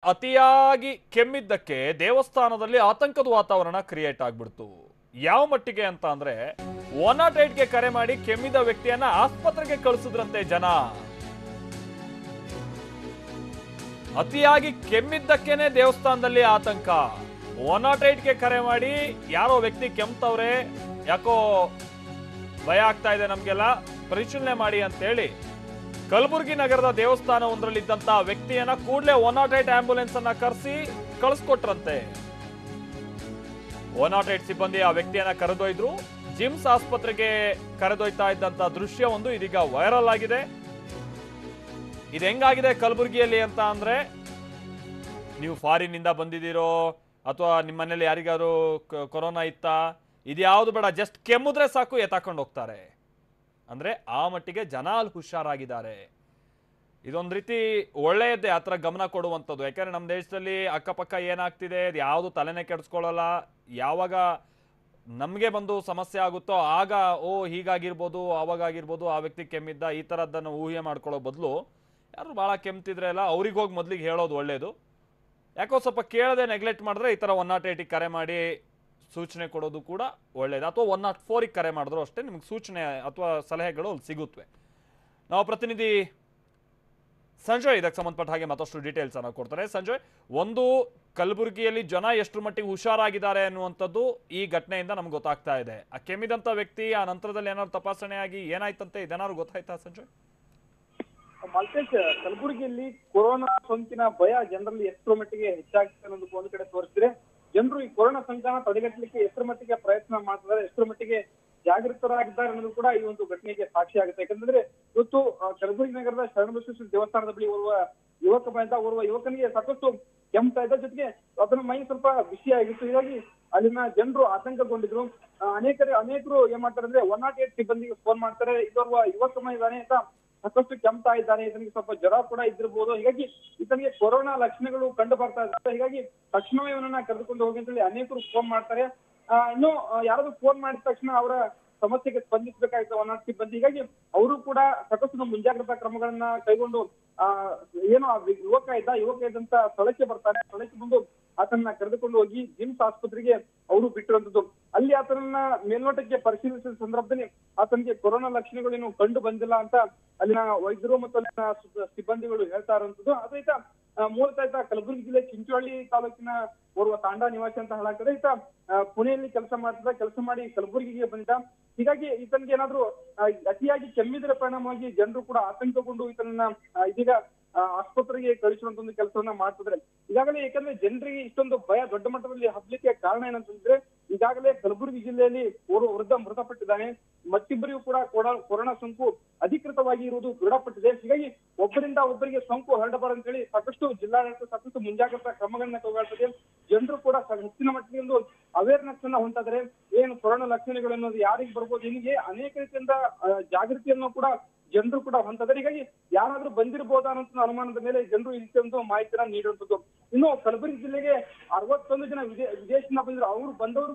ಅತಿಯಾಗಿ ಕೆಮ್ಮಿದ್ದಕ್ಕೆ ದೇವಸ್ಥಾನದಲ್ಲಿ ಆತಂಕದ ವಾತಾವರಣ ಕ್ರಿಯೇಟ್ ಆಗ್ಬಿಡ್ತು. ಯಾವ ಮಟ್ಟಿಗೆ ಅಂತ ಅಂದ್ರೆ 108ಗೆ ಕರೆ ಮಾಡಿ ಕೆಮ್ಮಿದ ವ್ಯಕ್ತಿಯನ್ನ ಆಸ್ಪತ್ರೆಗೆ ಕಳಿಸಿದ್ರಂತೆ ಜನ. ಅತಿಯಾಗಿ ಕೆಮ್ಮಿದ್ದಕ್ಕೇನೆ ದೇವಸ್ಥಾನದಲ್ಲಿ ಆತಂಕ. 108ಗೆ ಕರೆ ಮಾಡಿ ಯಾರೋ ವ್ಯಕ್ತಿ ಕೆಮ್ತವ್ರೆ, ಯಾಕೋ ಭಯ ಆಗ್ತಾ ಇದೆ ನಮ್ಗೆಲ್ಲ, ಪರಿಶೀಲನೆ ಮಾಡಿ ಅಂತೇಳಿ ಕಲಬುರ್ಗಿ ನಗರದ ದೇವಸ್ಥಾನ ಒಂದರಲ್ಲಿದ್ದಂತ ವ್ಯಕ್ತಿಯನ್ನ ಕೂಡಲೇ 108 ಆಂಬ್ಯುಲೆನ್ಸ್ ಅನ್ನ ಕರೆಸಿ ಕಳಿಸ್ಕೊಟ್ರಂತೆ. 108 ಸಿಬ್ಬಂದಿ ಆ ವ್ಯಕ್ತಿಯನ್ನ ಕರೆದೊಯ್ದ್ರು. ಜಿಮ್ಸ್ ಆಸ್ಪತ್ರೆಗೆ ಕರೆದೊಯ್ತಾ ಇದ್ದಂತ ದೃಶ್ಯ ಒಂದು ಇದೀಗ ವೈರಲ್ ಆಗಿದೆ. ಇದು ಹೆಂಗಾಗಿದೆ ಕಲಬುರ್ಗಿಯಲ್ಲಿ ಅಂತ ಅಂದ್ರೆ, ನೀವು ಫಾರಿನ್ ಇಂದ ಬಂದಿದ್ದೀರೋ ಅಥವಾ ನಿಮ್ಮ ಮನೇಲಿ ಯಾರಿಗಾರು ಕೊರೋನಾ ಇತ್ತಾ, ಇದ್ಯಾವುದು ಬೇಡ, ಜಸ್ಟ್ ಕೆಮ್ಮಿದ್ರೆ ಸಾಕು ಎತ್ತಾಕೊಂಡು ಹೋಗ್ತಾರೆ. ಅಂದ್ರೆ ಆ ಮಟ್ಟಿಗೆ ಜನ ಅಲ್ಲಿ ಹುಷಾರಾಗಿದ್ದಾರೆ. ಇದೊಂದು ರೀತಿ ಒಳ್ಳೆಯದೇ, ಆ ಥರ ಗಮನ ಕೊಡುವಂಥದ್ದು. ಯಾಕಂದ್ರೆ ನಮ್ಮ ದೇಶದಲ್ಲಿ ಅಕ್ಕಪಕ್ಕ ಏನಾಗ್ತಿದೆ ಅದು ಯಾವುದು ತಲೆನೇ ಕೆಡಿಸ್ಕೊಳ್ಳಲ್ಲ. ಯಾವಾಗ ನಮಗೆ ಬಂದು ಸಮಸ್ಯೆ ಆಗುತ್ತೋ ಆಗ ಹೀಗಾಗಿರ್ಬೋದು, ಆವಾಗಾಗಿರ್ಬೋದು, ಆ ವ್ಯಕ್ತಿ ಕೆಮ್ಮಿದ್ದ, ಈ ಥರದ್ದನ್ನು ಊಹೆ ಮಾಡ್ಕೊಳ್ಳೋ ಬದಲು ಯಾರು ಭಾಳ ಕೆಮ್ತಿದ್ರೆ ಅಲ್ಲ ಅವ್ರಿಗೆ ಹೋಗಿ ಮೊದಲಿಗೆ ಹೇಳೋದು ಒಳ್ಳೆಯದು. ಯಾಕೋ ಸ್ವಲ್ಪ ಕೇಳದೆ ನೆಗ್ಲೆಕ್ಟ್ ಮಾಡಿದ್ರೆ ಈ ಥರ 108ಗೆ ಕರೆ ಮಾಡಿ ಸೂಚನೆ ಕೊಡೋದು ಕೂಡ ಒಳ್ಳೆಯದು. ಅಥವಾ 104ಗೆ ಕರೆ ಮಾಡಿದ್ರು ಅಷ್ಟೇ ನಿಮ್ಗೆ ಸೂಚನೆ ಅಥವಾ ಸಲಹೆಗಳು ಅಲ್ಲಿ ಸಿಗುತ್ತವೆ. ನಾವು ಪ್ರತಿನಿಧಿ ಸಂಜಯ್ ಇದಕ್ಕೆ ಸಂಬಂಧಪಟ್ಟ ಹಾಗೆ ಮತ್ತಷ್ಟು ಡೀಟೇಲ್ಸ್ ಅನ್ನು ಕೊಡ್ತಾರೆ. ಸಂಜಯ್, ಒಂದು ಕಲಬುರಗಿಯಲ್ಲಿ ಜನ ಎಷ್ಟು ಮಟ್ಟಿಗೆ ಹುಷಾರಾಗಿದ್ದಾರೆ ಅನ್ನುವಂಥದ್ದು ಈ ಘಟನೆಯಿಂದ ನಮ್ಗೆ ಗೊತ್ತಾಗ್ತಾ ಇದೆ. ಆ ಕೆಮ್ಮಿದಂಥ ವ್ಯಕ್ತಿ ಆ ನಂತರದಲ್ಲಿ ಏನಾದ್ರು ತಪಾಸಣೆ ಆಗಿ ಏನಾಯ್ತಂತೆ, ಇದೇನಾದ್ರು ಗೊತ್ತಾಯ್ತಾ ಸಂಜಯ್? ಮಲ್ತೇಶ್, ಕಲಬುರಗಿಯಲ್ಲಿ ಕೊರೋನಾ ಸೋಂಕಿನ ಭಯ ಜನರಲ್ಲಿ ಎಷ್ಟರ ಮಟ್ಟಿಗೆ ಹೆಚ್ಚಾಗ್ತದೆ ಅನ್ನೋದಕ್ಕೆ ಒಂದು ಕಡೆ ತೋರಿಸಿದ್ರೆ, ಜನರು ಈ ಕೊರೋನಾ ಸೋಂಕನ್ನ ತಡೆಗಟ್ಟಲಿಕ್ಕೆ ಎಷ್ಟರ ಮಟ್ಟಿಗೆ ಪ್ರಯತ್ನ ಮಾಡ್ತಿದ್ದಾರೆ, ಎಷ್ಟರ ಮಟ್ಟಿಗೆ ಜಾಗೃತರಾಗಿದ್ದಾರೆ ಅನ್ನೋದು ಕೂಡ ಈ ಒಂದು ಘಟನೆಗೆ ಸಾಕ್ಷಿ ಆಗುತ್ತೆ. ಯಾಕಂದ್ರೆ ಇವತ್ತು ಕಲಬುರಗಿ ನಗರದ ಶರಣಬಸವೇಶ್ವರ ದೇವಸ್ಥಾನದ ಬಳಿ ಓರ್ವ ಯುವಕನಿಗೆ ಸಾಕಷ್ಟು ಕೆಮ್ತಾ ಇದ್ದ, ಜೊತೆಗೆ ಅದನ್ನ ಮೈ ಸ್ವಲ್ಪ ಬಿಸಿ ಆಗಿತ್ತು. ಹೀಗಾಗಿ ಅಲ್ಲಿನ ಜನರು ಆತಂಕಗೊಂಡಿದ್ರು. ಅನೇಕರು ಏನ್ ಮಾಡ್ತಾರೆ ಅಂದ್ರೆ 108 ಸಿಬ್ಬಂದಿಗೆ ಫೋನ್ ಮಾಡ್ತಾರೆ, ಇದೋರ್ವ ಯುವಕ ಇದ್ದಾನೆ ಅಂತ, ಸಾಕಷ್ಟು ಕೆಮ್ತಾ ಇದ್ದಾನೆ, ಇದನಿಗೆ ಸ್ವಲ್ಪ ಜ್ವರ ಕೂಡ ಇದ್ದಿರ್ಬೋದು, ಹೀಗಾಗಿ ಈತನಿಗೆ ಕೊರೋನಾ ಲಕ್ಷಣಗಳು ಕಂಡು ಬರ್ತಾ ಇದ್ದಾರೆ, ಹೀಗಾಗಿ ತಕ್ಷಣವೇ ಇವನನ್ನ ಕರೆದುಕೊಂಡು ಹೋಗಿ ಅಂತೇಳಿ ಅನೇಕರು ಫೋನ್ ಮಾಡ್ತಾರೆ. ಇನ್ನು ಯಾರಾದ್ರೂ ಫೋನ್ ಮಾಡಿದ ತಕ್ಷಣ ಅವರ ಸಮಸ್ಯೆಗೆ ಸ್ಪಂದಿಸಬೇಕಾಗಿತ್ತು 108 ಸಿಬ್ಬಂದಿ. ಹೀಗಾಗಿ ಅವರು ಕೂಡ ಸಾಕಷ್ಟು ಮುಂಜಾಗ್ರತಾ ಕ್ರಮಗಳನ್ನ ಕೈಗೊಂಡು ಏನೋ ಆ ಯುವಕ ಇದ್ದಂತ ಸ್ಥಳಕ್ಕೆ ಬರ್ತಾರೆ. ಸ್ಥಳಕ್ಕೆ ಬಂದು ಆತನನ್ನ ಕರೆದುಕೊಂಡು ಹೋಗಿ ಜಿಮ್ಸ್ ಆಸ್ಪತ್ರೆಗೆ ಅವರು ಬಿಟ್ಟಿರುವಂತದ್ದು. ಅಲ್ಲಿ ಆತನನ್ನ ಮೇಲ್ನೋಟಕ್ಕೆ ಪರಿಶೀಲಿಸಿದ ಸಂದರ್ಭದಲ್ಲಿ ಆತನಿಗೆ ಕೊರೋನಾ ಲಕ್ಷಣಗಳೇನು ಕಂಡು ಬಂದಿಲ್ಲ ಅಂತ ಅಲ್ಲಿನ ವೈದ್ಯರು ಮತ್ತು ಅಲ್ಲಿನ ಸಿಬ್ಬಂದಿಗಳು ಹೇಳ್ತಾ ಇರುವಂತದ್ದು. ಅದೇ ಮೂಲತಃ ಕಲಬುರಗಿ ಜಿಲ್ಲೆ ಚಿಂಚೋಳಿ ತಾಲೂಕಿನ ಓರ್ವ ತಾಂಡಾ ನಿವಾಸಿ ಅಂತ ಹೇಳಾಗ್ತದೆ. ಈತ ಪುಣೆಯಲ್ಲಿ ಕೆಲಸ ಮಾಡಿ ಕಲಬುರಗಿಗೆ ಬಂದ. ಹೀಗಾಗಿ ಈತನಿಗೆ ಏನಾದ್ರೂ ಅತಿಯಾಗಿ ಕೆಮ್ಮಿದರ ಪರಿಣಾಮವಾಗಿ ಜನರು ಕೂಡ ಆತಂಕಗೊಂಡು ಈತನನ್ನ ಇದೀಗ ಆಸ್ಪತ್ರೆಗೆ ಕಳಿಸುವಂತ ಒಂದು ಕೆಲಸವನ್ನ ಮಾಡ್ತಿದ್ರೆ. ಈಗಾಗಲೇ ಯಾಕಂದ್ರೆ ಜನರಿಗೆ ಇಷ್ಟೊಂದು ಭಯ ದೊಡ್ಡ ಮಟ್ಟದಲ್ಲಿ ಹಬ್ಬಲಿಕ್ಕೆ ಕಾರಣ ಏನಂತಂದ್ರೆ, ಈಗಾಗಲೇ ಕಲಬುರಗಿ ಜಿಲ್ಲೆಯಲ್ಲಿ ಓರ್ವ ವೃದ್ಧ ಮೃತಪಟ್ಟಿದ್ದಾನೆ. ಮತ್ತಿಬ್ಬರಿಗೂ ಕೂಡ ಕೊರೋನಾ ಸೋಂಕು ಅಧಿಕೃತವಾಗಿ ಇರುವುದು ದೃಢಪಟ್ಟಿದೆ. ಹೀಗಾಗಿ ಒಬ್ಬರಿಂದ ಒಬ್ಬರಿಗೆ ಸೋಂಕು ಹರಡಬಾರದು ಅಂತೇಳಿ ಸಾಕಷ್ಟು ಜಿಲ್ಲಾಡಳಿತ ಸಾಕಷ್ಟು ಮುಂಜಾಗ್ರತಾ ಕ್ರಮಗಳನ್ನ ಕೈಗೊಳ್ಳುತ್ತದೆ. ಜನರು ಕೂಡ ಹೆಚ್ಚಿನ ಮಟ್ಟಿಗೆ ಒಂದು ಅವೇರ್ನೆಸ್ ಅನ್ನ ಹೊಂದಿದ್ದಾರೆ. ಏನು ಕೊರೋನಾ ಲಕ್ಷಣಗಳು ಅನ್ನೋದು ಯಾರಿಗೆ ಬರ್ಬೋದು, ಹೀಗೆ ಅನೇಕ ರೀತಿಯಿಂದ ಜಾಗೃತಿಯನ್ನು ಕೂಡ ಜನರು ಕೂಡ ಹೊಂದಿದ್ದಾರೆ. ಹೀಗಾಗಿ ಯಾರಾದ್ರೂ ಬಂದಿರಬಹುದಾ ಅನ್ನೋ ಅನುಮಾನದ ಮೇಲೆ ಜನರು ಈ ಒಂದು ಮಾಹಿತಿಯನ್ನ ನೀಡುವಂಥದ್ದು. ಇನ್ನು ಕಲಬುರಗಿ ಜಿಲ್ಲೆಗೆ 61 ಜನ ವಿದೇಶದಿಂದ ಬಂದಿದ್ರು. ಅವರು ಬಂದವರು